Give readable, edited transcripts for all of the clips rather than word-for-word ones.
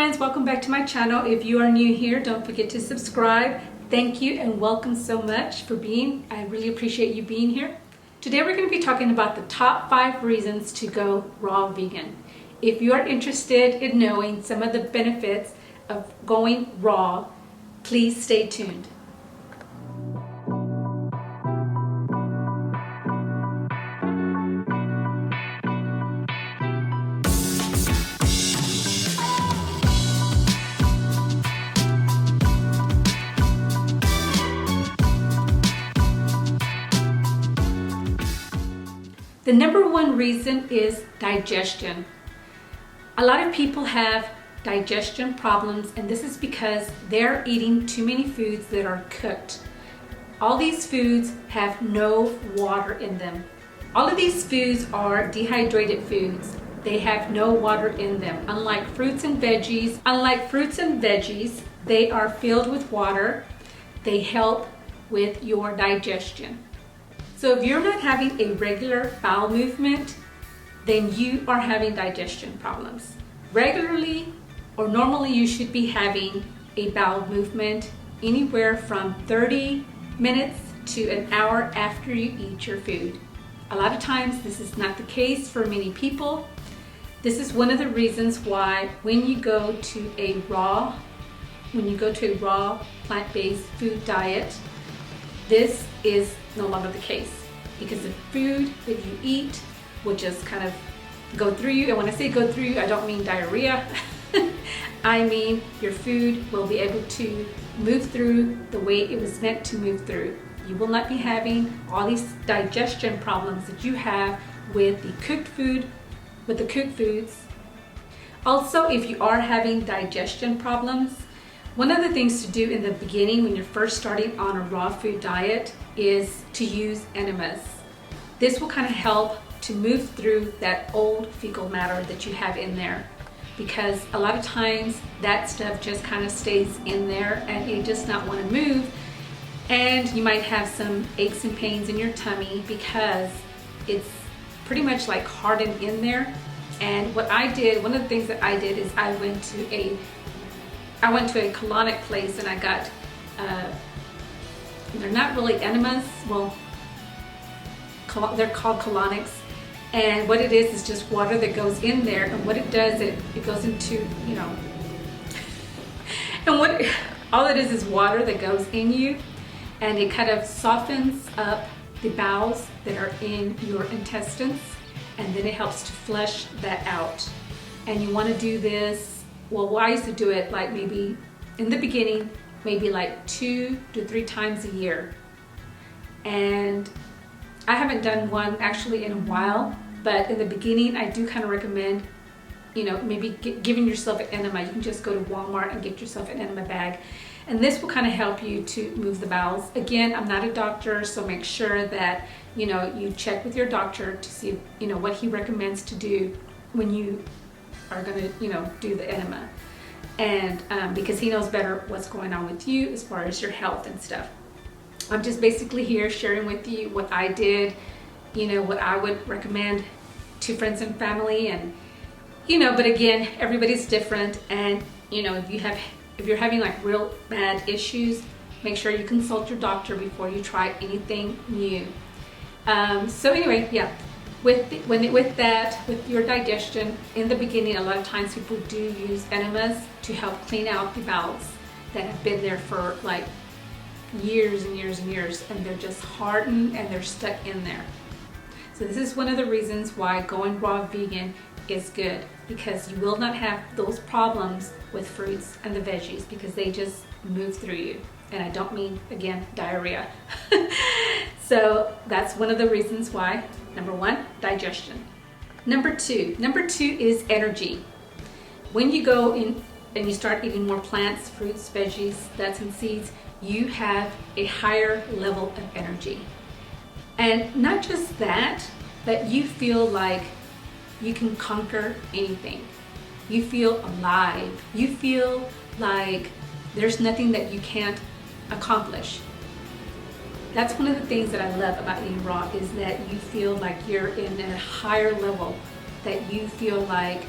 friends, welcome back to my channel. If you are new here, don't forget to subscribe. Thank you and welcome so much for being. I really appreciate you being here. Today we're going to be talking about the top 5 reasons to go raw vegan. If you are interested in knowing some of the benefits of going raw, please stay tuned. The number one reason is digestion. A lot of people have digestion problems, and this is because they're eating too many foods that are cooked. All these foods have no water in them. All of these foods are dehydrated foods. They have no water in them. Unlike fruits and veggies, they are filled with water. They help with your digestion. So if you're not having a regular bowel movement, then you are having digestion problems. Regularly or normally you should be having a bowel movement anywhere from 30 minutes to an hour after you eat your food. A lot of times this is not the case for many people. This is one of the reasons why when you go to a raw plant-based food diet, this is no longer the case, because the food that you eat will just kind of go through you. And when I say go through you, I don't mean diarrhea. I mean your food will be able to move through the way it was meant to move through. You will not be having all these digestion problems that you have with the cooked foods. Also, if you are having digestion problems, one of the things to do in the beginning when you're first starting on a raw food diet is to use enemas. This will kind of help to move through that old fecal matter that you have in there, because a lot of times that stuff just kind of stays in there and it does not want to move, and you might have some aches and pains in your tummy because it's pretty much like hardened in there. And one of the things that I did is I went to a colonic place and I got, they're not really enemas, well, they're called colonics. And what it is just water that goes in there, and what it does, it goes into, and all it is water that goes in you, and it kind of softens up the bowels that are in your intestines, and then it helps to flush that out. And you want to do this, well, I used to do it like maybe in the beginning, maybe like 2 to 3 times a year. And I haven't done one actually in a while, but in the beginning I do kind of recommend, maybe giving yourself an enema. You can just go to Walmart and get yourself an enema bag, and this will kind of help you to move the bowels. Again, I'm not a doctor, so make sure that you check with your doctor to see what he recommends to do when you are going to do the enema, and because he knows better what's going on with you as far as your health and stuff. I'm just basically here sharing with you what I did, what I would recommend to friends and family, and but again, everybody's different, and if you're having like real bad issues, make sure you consult your doctor before you try anything new. So anyway, yeah, with your digestion in the beginning, a lot of times people do use enemas to help clean out the bowels that have been there for like years and years and years, and they're just hardened and they're stuck in there. So this is one of the reasons why going raw vegan is good, because you will not have those problems with fruits and the veggies, because they just move through you. And I don't mean, again, diarrhea. So that's one of the reasons why. Number 1, digestion. Number two is energy. When you go in and you start eating more plants, fruits, veggies, nuts and seeds, you have a higher level of energy. And not just that, but you feel like you can conquer anything. You feel alive. You feel like there's nothing that you can't accomplish. That's one of the things that I love about eating raw, is that you feel like you're in a higher level, that you feel like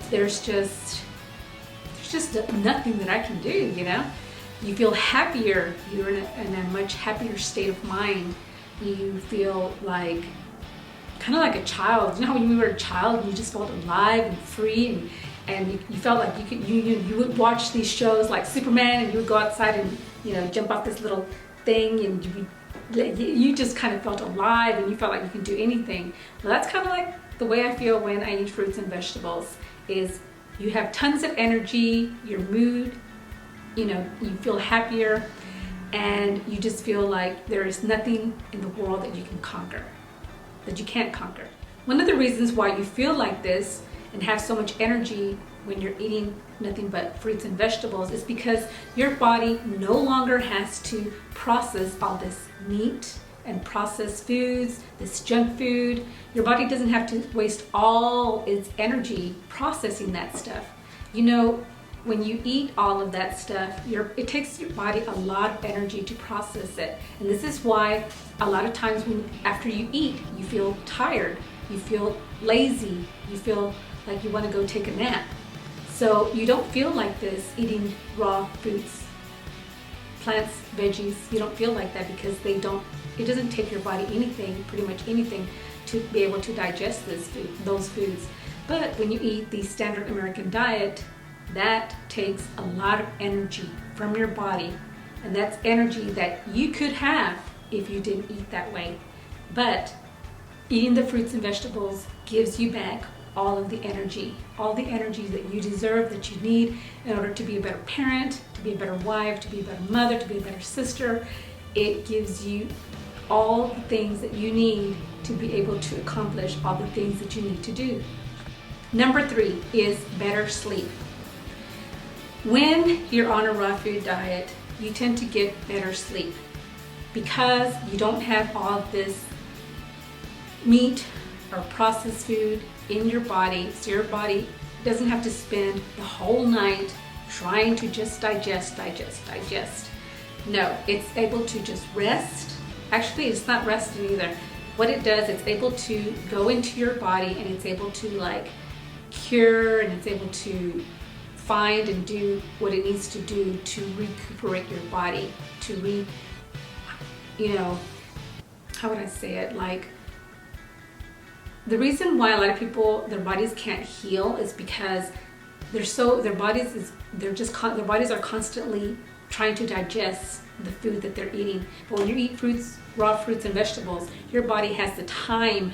there's just just nothing that I can do, you know? You feel happier. You're in a much happier state of mind. You feel like, kind of like a child. You know how when you were a child and you just felt alive and free, and you felt like you would watch these shows like Superman, and you would go outside and, you know, jump off this little thing, and you just kind of felt alive, and you felt like you could do anything. Well, that's kind of like the way I feel when I eat fruits and vegetables. Is you have tons of energy, your mood, you know, you feel happier, and you just feel like there is nothing in the world that you can conquer, that you can't conquer. One of the reasons why you feel like this and have so much energy when you're eating nothing but fruits and vegetables is because your body no longer has to process all this meat and processed foods, this junk food. Your body doesn't have to waste all its energy processing that stuff. You know, when you eat all of that stuff, it takes your body a lot of energy to process it. And this is why a lot of times after you eat, you feel tired, you feel lazy, you feel like you want to go take a nap. So you don't feel like this eating raw fruits, plants, veggies. You don't feel like that because it doesn't take your body pretty much anything to be able to digest those foods. But when you eat the standard American diet, that takes a lot of energy from your body, and that's energy that you could have if you didn't eat that way. But eating the fruits and vegetables gives you back all of the energy that you deserve, that you need in order to be a better parent, to be a better wife, to be a better mother, to be a better sister. It gives you all the things that you need to be able to accomplish all the things that you need to do. Number 3 is better sleep. When you're on a raw food diet, you tend to get better sleep because you don't have all this meat or processed food in your body, so your body doesn't have to spend the whole night trying to just digest. No, it's able to just rest. Actually, it's not resting either. What it does, it's able to go into your body, and it's able to like cure, and it's able to find and do what it needs to do to recuperate your body, to how would I say it? Like, the reason why a lot of people, their bodies can't heal is because their bodies are constantly trying to digest the food that they're eating. But when you eat raw fruits and vegetables, your body has the time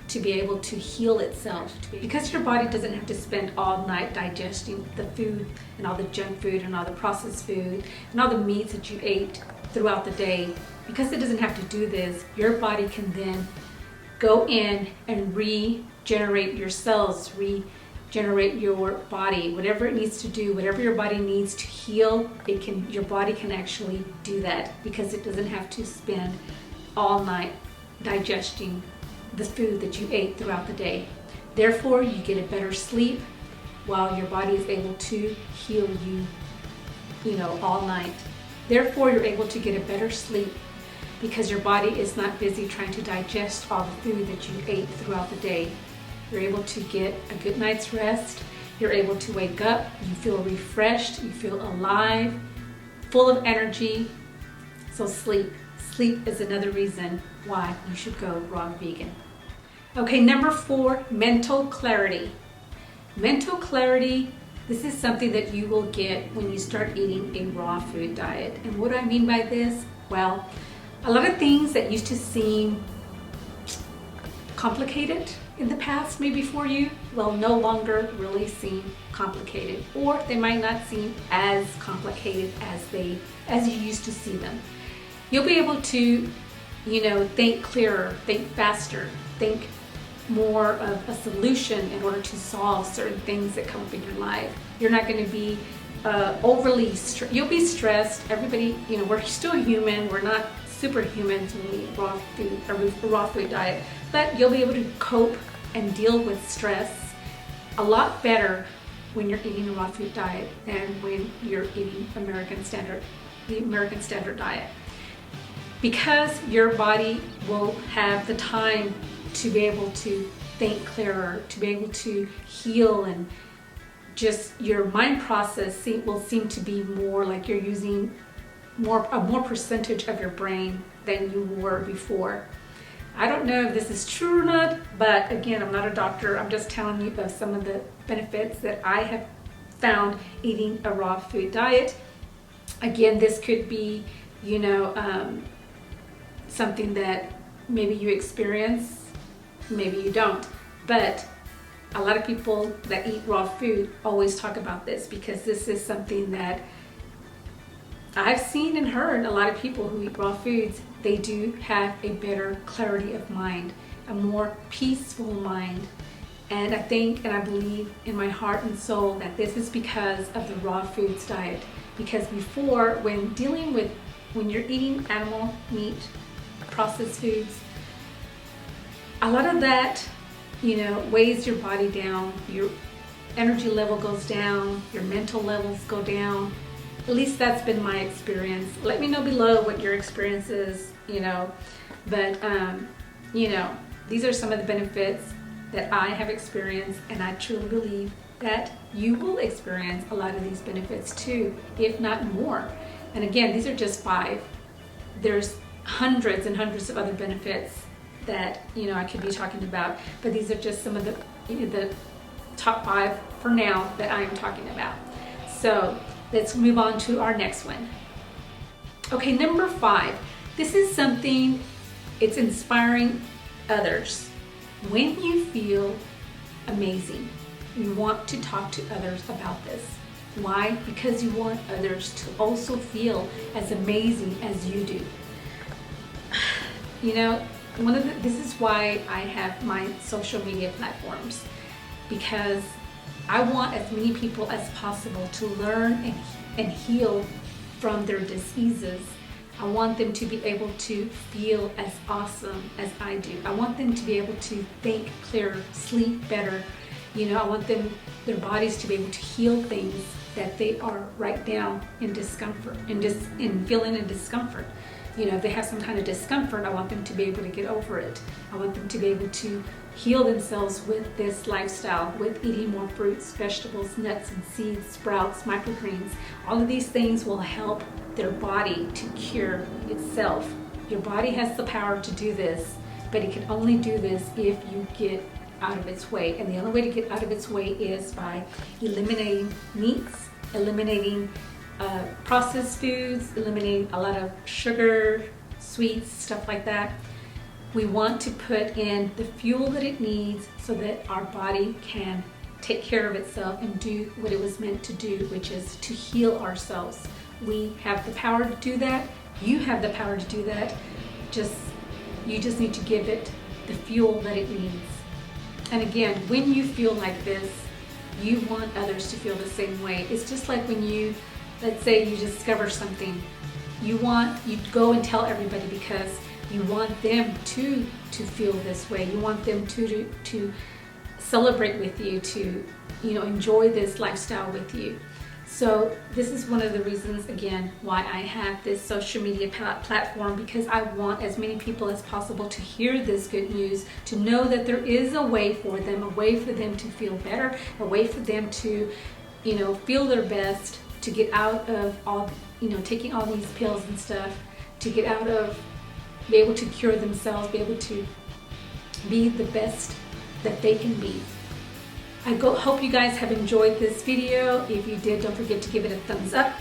to be able to heal itself. Because your body doesn't have to spend all night digesting the food and all the junk food and all the processed food and all the meats that you ate throughout the day, because it doesn't have to do this, your body can then go in and regenerate your cells, regenerate your body, whatever it needs to do, whatever your body needs to heal, your body can actually do that because it doesn't have to spend all night digesting the food that you ate throughout the day. Therefore, you get a better sleep while your body is able to heal you, all night. Therefore, you're able to get a better sleep because your body is not busy trying to digest all the food that you ate throughout the day. You're able to get a good night's rest. You're able to wake up. You feel refreshed. You feel alive, full of energy. So sleep. Sleep is another reason why you should go raw vegan. Okay, number 4, mental clarity. Mental clarity, this is something that you will get when you start eating a raw food diet. And what do I mean by this? Well, a lot of things that used to seem complicated in the past, maybe for you, will no longer really seem complicated, or they might not seem as complicated as you used to see them. You'll be able to, think clearer, think faster, think more of a solution in order to solve certain things that come up in your life. You're not going to be overly stressed. You'll be stressed. Everybody, we're still human. We're not superhumans when we eat raw food or raw food diet, but you'll be able to cope and deal with stress a lot better when you're eating a raw food diet than when you're eating the American standard diet, because your body will have the time to be able to think clearer, to be able to heal and just your mind process will seem to be more like you're using a more percentage of your brain than you were before. I don't know if this is true or not, but again, I'm not a doctor. I'm just telling you of some of the benefits that I have found eating a raw food diet. Again, this could be, something that maybe you experience, maybe you don't. But a lot of people that eat raw food always talk about this, because this is something that I've seen and heard. A lot of people who eat raw foods, they do have a better clarity of mind, a more peaceful mind. And I think and I believe in my heart and soul that this is because of the raw foods diet. Because before, when you're eating animal meat, processed foods, a lot of that, weighs your body down. Your energy level goes down, your mental levels go down. At least that's been my experience. Let me know below what your experience is, but these are some of the benefits that I have experienced, and I truly believe that you will experience a lot of these benefits too, if not more. And again, these are just 5. There's hundreds and hundreds of other benefits that I could be talking about, but these are just some of the top 5 for now that I am talking about. So let's move on to our next one. Okay, number 5. This is something, it's inspiring others. When you feel amazing, you want to talk to others about this. Why? Because you want others to also feel as amazing as you do. This is why I have my social media platforms, because I want as many people as possible to learn and heal from their diseases. I want them to be able to feel as awesome as I do. I want them to be able to think clearer, sleep better. I want their bodies to be able to heal things that they are right now in discomfort, in feeling in discomfort. If they have some kind of discomfort, I want them to be able to get over it. I want them to be able to heal themselves with this lifestyle, with eating more fruits, vegetables, nuts and seeds, sprouts, microgreens. All of these things will help their body to cure itself. Your body has the power to do this, but it can only do this if you get out of its way. And the only way to get out of its way is by eliminating meats, eliminating processed foods, eliminating a lot of sugar, sweets, stuff like that. We want to put in the fuel that it needs so that our body can take care of itself and do what it was meant to do, which is to heal ourselves. We have the power to do that. You have the power to do that. You just need to give it the fuel that it needs. And again, when you feel like this, you want others to feel the same way. It's just like when let's say you discover something, you go and tell everybody because you want them to feel this way. You want them to celebrate with you, to enjoy this lifestyle with you. So this is one of the reasons, again, why I have this social media platform, because I want as many people as possible to hear this good news, to know that there is a way for them to feel better, a way for them to, feel their best, to get out of all, taking all these pills and stuff, to get out of, be able to cure themselves, be able to be the best that they can be. I hope you guys have enjoyed this video. If you did, don't forget to give it a thumbs up.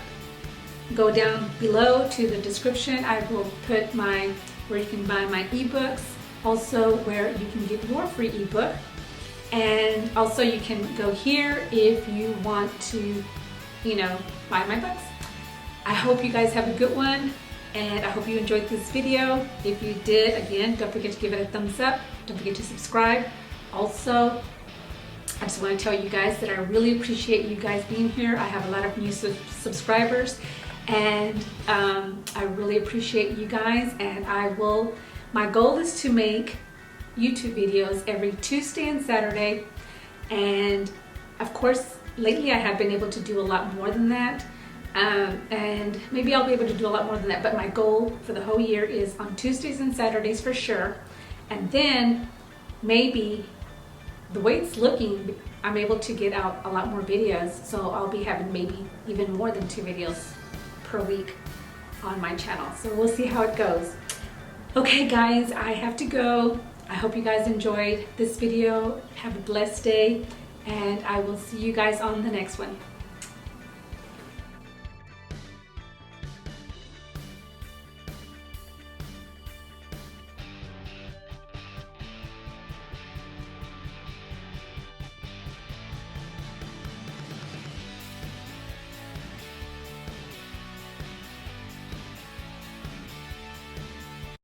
Go down below to the description. I will put where you can buy my ebooks, also where you can get your free ebook. And also you can go here if you want to, buy my books. I hope you guys have a good one, and I hope you enjoyed this video. If you did, again, don't forget to give it a thumbs up. Don't forget to subscribe. Also, I just want to tell you guys that I really appreciate you guys being here. I have a lot of new subscribers, and I really appreciate you guys. And my goal is to make YouTube videos every Tuesday and Saturday. And of course, lately I have been able to do a lot more than that. And maybe I'll be able to do a lot more than that. But my goal for the whole year is on Tuesdays and Saturdays for sure. And then maybe, the way it's looking, I'm able to get out a lot more videos, so I'll be having maybe even more than 2 videos per week on my channel. So we'll see how it goes. Okay guys, I have to go. I hope you guys enjoyed this video. Have a blessed day, and I will see you guys on the next one.